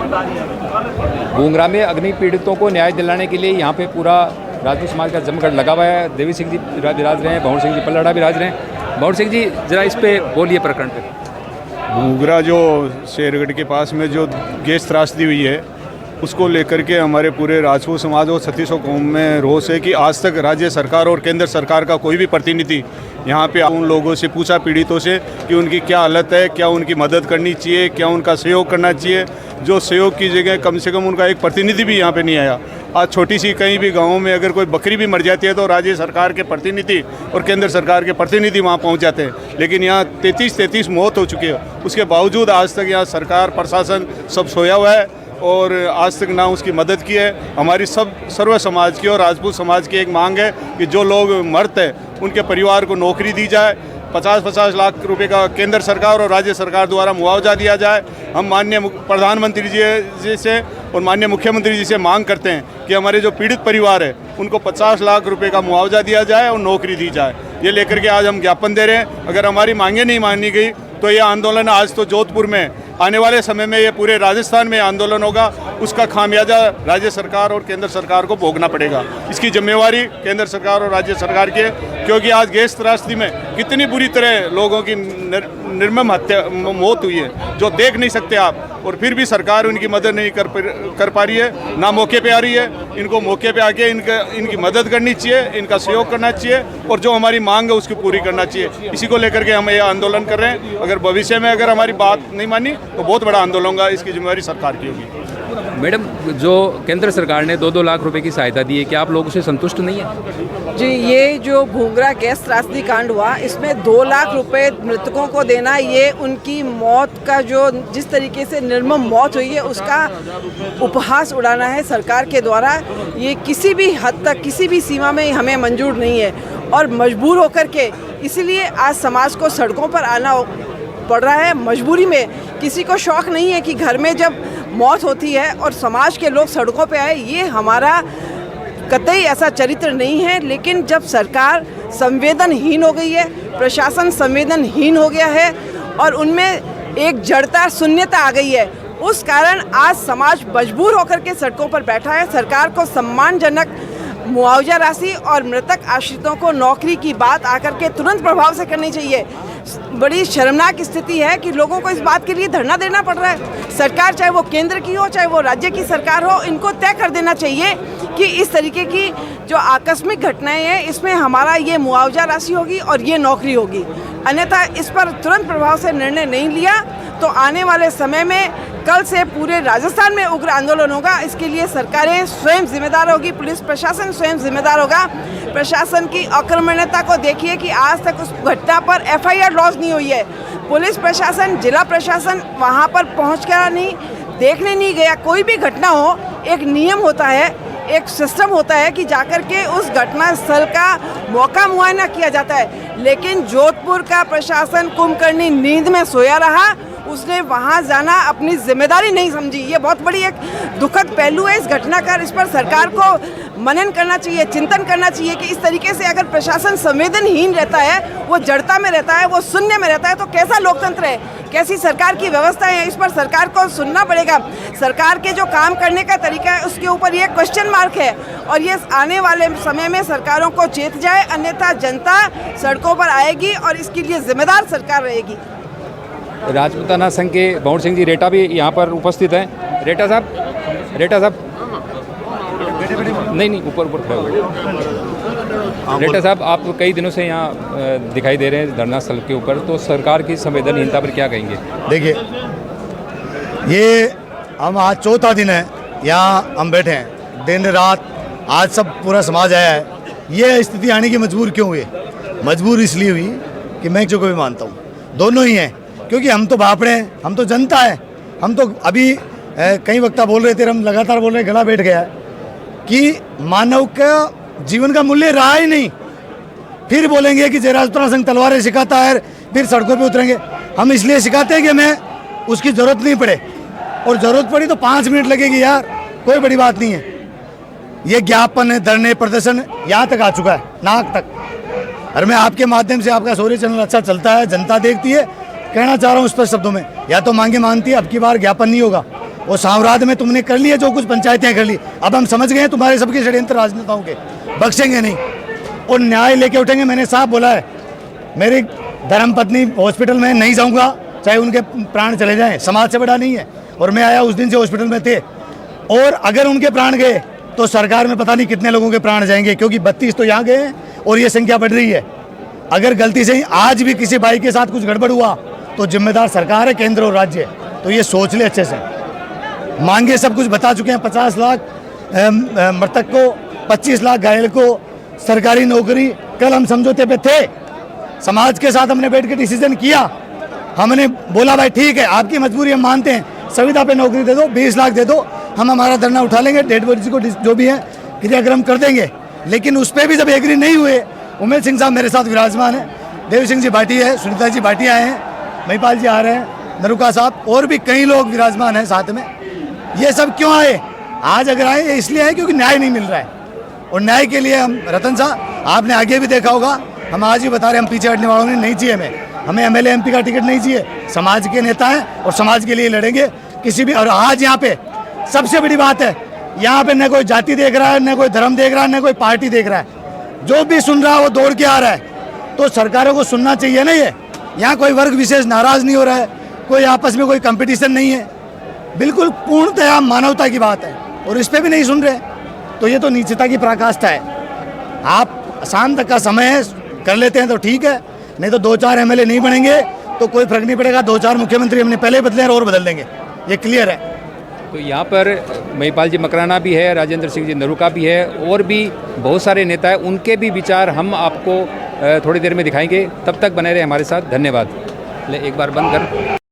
भूंगरा में अग्नि पीड़ितों को न्याय दिलाने के लिए यहाँ पे पूरा राजपूत समाज का जमघट लगा हुआ है। देवी सिंह जी विराज रहे हैं, भवन सिंह जी पल्लड़ा विराज रहे हैं। भवन सिंह जी जरा इस पे बोलिए प्रकरण पे। भूंगरा जो शेरगढ़ के पास में जो गैस त्रासदी हुई है उसको लेकर के हमारे पूरे राजपूत समाज और छत्तीसों कौम में रोष है कि आज तक राज्य सरकार और केंद्र सरकार का कोई भी प्रतिनिधि यहाँ पे उन लोगों से पूछा, पीड़ितों से, कि उनकी क्या हालत है, क्या उनकी मदद करनी चाहिए, क्या उनका सहयोग करना चाहिए। जो सहयोग की जगह कम से कम उनका एक प्रतिनिधि भी यहाँ पे नहीं आया। आज छोटी सी कहीं भी गाँव में अगर कोई बकरी भी मर जाती है तो राज्य सरकार के प्रतिनिधि और केंद्र सरकार के प्रतिनिधि वहाँ पहुँच जाते हैं, लेकिन यहाँ 33 मौत हो चुकी है। उसके बावजूद आज तक यहाँ सरकार प्रशासन सब सोया हुआ है और आज तक ना उसकी मदद की है। हमारी सर्व समाज की और राजपूत समाज की एक मांग है कि जो लोग मर्द हैं उनके परिवार को नौकरी दी जाए, 50-50 लाख रुपए का केंद्र सरकार और राज्य सरकार द्वारा मुआवजा दिया जाए। हम माननीय प्रधानमंत्री जी से और माननीय मुख्यमंत्री जी से मांग करते हैं कि हमारे जो पीड़ित परिवार है उनको 50 लाख रुपए का मुआवजा दिया जाए और नौकरी दी जाए। ये लेकर के आज हम ज्ञापन दे रहे हैं। अगर हमारी मांगें नहीं मानी गई तो ये आंदोलन आज तो जोधपुर में, आने वाले समय में ये पूरे राजस्थान में आंदोलन होगा। उसका खामियाजा राज्य सरकार और केंद्र सरकार को भोगना पड़ेगा। इसकी जिम्मेवारी केंद्र सरकार और राज्य सरकार की है, क्योंकि आज गैस त्रासदी में कितनी बुरी तरह लोगों की निर्मम मौत हुई है जो देख नहीं सकते आप, और फिर भी सरकार उनकी मदद नहीं कर पा रही है, ना मौके पे आ रही है। इनको मौके पे आके इनकी मदद करनी चाहिए, इनका सहयोग करना चाहिए और जो हमारी मांग है उसकी पूरी करना चाहिए। इसी को लेकर के हम ये आंदोलन कर रहे हैं। अगर भविष्य में अगर हमारी बात नहीं मानी तो बहुत बड़ा आंदोलन होगा। इसकी जिम्मेवारी सरकार की होगी। मैडम, जो केंद्र सरकार ने 2-2 लाख रुपए की सहायता दी है, क्या आप लोगों से संतुष्ट नहीं है? जी, ये जो भूंगरा गैस त्रासदी कांड हुआ, इसमें 2 लाख रुपए मृतकों को देना, ये उनकी मौत का जो जिस तरीके से निर्मम मौत हुई है उसका उपहास उड़ाना है सरकार के द्वारा। ये किसी भी हद तक, किसी भी सीमा में हमें मंजूर नहीं है और मजबूर होकर के इसीलिए आज समाज को सड़कों पर आना पड़ रहा है। मजबूरी में, किसी को शौक नहीं है कि घर में जब मौत होती है और समाज के लोग सड़कों पे आए। ये हमारा कतई ऐसा चरित्र नहीं है, लेकिन जब सरकार संवेदनहीन हो गई है, प्रशासन संवेदनहीन हो गया है और उनमें एक जड़ता, शून्यता आ गई है, उस कारण आज समाज मजबूर होकर के सड़कों पर बैठा है। सरकार को सम्मानजनक मुआवजा राशि और मृतक आश्रितों को नौकरी की बात आकर के तुरंत प्रभाव से करनी चाहिए। बड़ी शर्मनाक स्थिति है कि लोगों को इस बात के लिए धरना देना पड़ रहा है। सरकार, चाहे वो केंद्र की हो चाहे वो राज्य की सरकार हो, इनको तय कर देना चाहिए कि इस तरीके की जो आकस्मिक घटनाएं हैं इसमें हमारा ये मुआवजा राशि होगी और ये नौकरी होगी। अन्यथा इस पर तुरंत प्रभाव से निर्णय नहीं लिया तो आने वाले समय में कल से पूरे राजस्थान में उग्र आंदोलन होगा। इसके लिए सरकारें स्वयं जिम्मेदार होगी, पुलिस प्रशासन स्वयं जिम्मेदार होगा। प्रशासन की अकर्मण्यता को देखिए कि आज तक उस घटना पर FIR लॉन्च नहीं हुई है। पुलिस प्रशासन, जिला प्रशासन वहां पर पहुँच कर नहीं, देखने नहीं गया। कोई भी घटना हो, एक नियम होता है, एक सिस्टम होता है कि जाकर के उस घटना स्थल का मौका मुआयना किया जाता है, लेकिन जोधपुर का प्रशासन कुंभकर्णी नींद में सोया रहा। उसने वहां जाना अपनी जिम्मेदारी नहीं समझी। ये बहुत बड़ी एक दुखद पहलू है इस घटना का। इस पर सरकार को मनन करना चाहिए, चिंतन करना चाहिए कि इस तरीके से अगर प्रशासन संवेदनहीन रहता है, वो जड़ता में रहता है, वो शून्य में रहता है, तो कैसा लोकतंत्र है, कैसी सरकार की व्यवस्था है। इस पर सरकार को सुनना पड़ेगा। सरकार के जो काम करने का तरीका है उसके ऊपर ये क्वेश्चन मार्क है और ये आने वाले समय में सरकारों को चेत जाए, अन्यथा जनता सड़कों पर आएगी और इसके लिए जिम्मेदार सरकार रहेगी। राजपूताना संघ के भवन सिंह जी रेटा भी यहाँ पर उपस्थित हैं। रेटा साहब नहीं ऊपर रेटा साहब, आप कई दिनों से यहाँ दिखाई दे रहे हैं धरना स्थल के ऊपर, तो सरकार की संवेदनहीनता पर क्या कहेंगे? देखिए, ये हम आज चौथा दिन है यहाँ हम बैठे हैं, दिन रात आज सब पूरा समाज आया है। ये स्थिति आने की मजबूर क्यों हुई? मजबूर इसलिए हुई कि मैं जो को भी मानता हूँ, दोनों ही हैं, क्योंकि हम तो बापड़े हैं, हम तो जनता है। हम तो अभी कई वक्ता बोल रहे थे, हम लगातार बोल रहे, गला बैठ गया है कि मानव का जीवन का मूल्य रहा ही नहीं। फिर बोलेंगे कि राजपूताना संघ तलवारें सिखाता है, फिर सड़कों पे उतरेंगे। हम इसलिए सिखाते हैं कि हमें उसकी ज़रूरत नहीं पड़े, और ज़रूरत पड़ी तो 5 मिनट लगेगी यार, कोई बड़ी बात नहीं है। ये ज्ञापन, धरने, प्रदर्शन यहाँ तक आ चुका है, नाक तक। और मैं आपके माध्यम से, आपका शौर्य चैनल अच्छा चलता है, जनता देखती है, कहना चाह रहा हूँ स्पष्ट शब्दों में, या तो मांगे मानती है, अब की बार ज्ञापन नहीं होगा। वो साम्राज्य में तुमने कर लिया जो कुछ पंचायतें कर ली, अब हम समझ गए हैं तुम्हारे सबके षड्यंत्र राजनेताओं के, बख्शेंगे नहीं और न्याय लेके उठेंगे। मैंने साफ बोला है, मेरी धर्मपत्नी हॉस्पिटल में नहीं जाऊंगा चाहे उनके प्राण चले जाएं, समाज से बड़ा नहीं है। और मैं आया उस दिन से हॉस्पिटल में थे, और अगर उनके प्राण गए तो सरकार में पता नहीं कितने लोगों के प्राण जाएंगे, क्योंकि 32 तो यहाँ गए हैं और ये संख्या बढ़ रही है। अगर गलती से ही आज भी किसी भाई के साथ कुछ गड़बड़ हुआ तो जिम्मेदार सरकार है, केंद्र और राज्य। तो ये सोच ले अच्छे से। मांगे सब कुछ बता चुके हैं, 50 लाख मृतक को, 25 लाख घायल को सरकारी नौकरी। कल हम समझौते पे थे, समाज के साथ हमने बैठ के डिसीजन किया। हमने बोला भाई ठीक है आपकी मजबूरी हम मानते हैं, संविदा पे नौकरी दे दो, 20 लाख दे दो, हम हमारा धरना उठा लेंगे, डेड बॉडी को जो भी है क्रियाक्रम कर देंगे। लेकिन उस पर भी जब एग्री नहीं हुए, उमेश सिंह साहब मेरे साथ विराजमान है, देवी सिंह जी भाटी है, सुनीता जी भाटी आए हैं, महिपाल जी आ रहे हैं, नरुका साहब और भी कई लोग विराजमान हैं साथ में। ये सब क्यों आए? आज अगर आए ये इसलिए आए क्योंकि न्याय नहीं मिल रहा है, और न्याय के लिए हम, रतन साहब आपने आगे भी देखा होगा, हम आज ही बता रहे हैं हम पीछे हटने वालों ने नहीं चाहिए, हमें एमएलए एमपी का टिकट नहीं चाहिए। समाज के नेता हैं और समाज के लिए लड़ेंगे किसी भी। और आज यहाँ पे सबसे बड़ी बात है, यहाँ पे न कोई जाति देख रहा है, न कोई धर्म देख रहा है, न कोई पार्टी देख रहा है, जो भी सुन रहा है वो दौड़ के आ रहा है। तो सरकारों को सुनना चाहिए ना, ये यहाँ कोई वर्ग विशेष नाराज नहीं हो रहा है, कोई आपस में कोई कंपटीशन नहीं है, बिल्कुल पूर्णतया मानवता की बात है, और इस पर भी नहीं सुन रहे। तो ये तो नीचता की पराकाष्ठा है। आप शाम तक का समय कर लेते हैं तो ठीक है, नहीं तो 2-4 एमएलए नहीं बनेंगे तो कोई फर्क नहीं पड़ेगा। 2-4 मुख्यमंत्री हमने पहले बदले हैं और बदल देंगे, ये क्लियर है। तो यहाँ पर महिपाल जी मकराना भी है, राजेंद्र सिंह जी नरुका भी है, और भी बहुत सारे नेता हैं, उनके भी विचार हम आपको थोड़ी देर में दिखाएंगे। तब तक बने रहे हमारे साथ, धन्यवाद। ले एक बार बंद कर।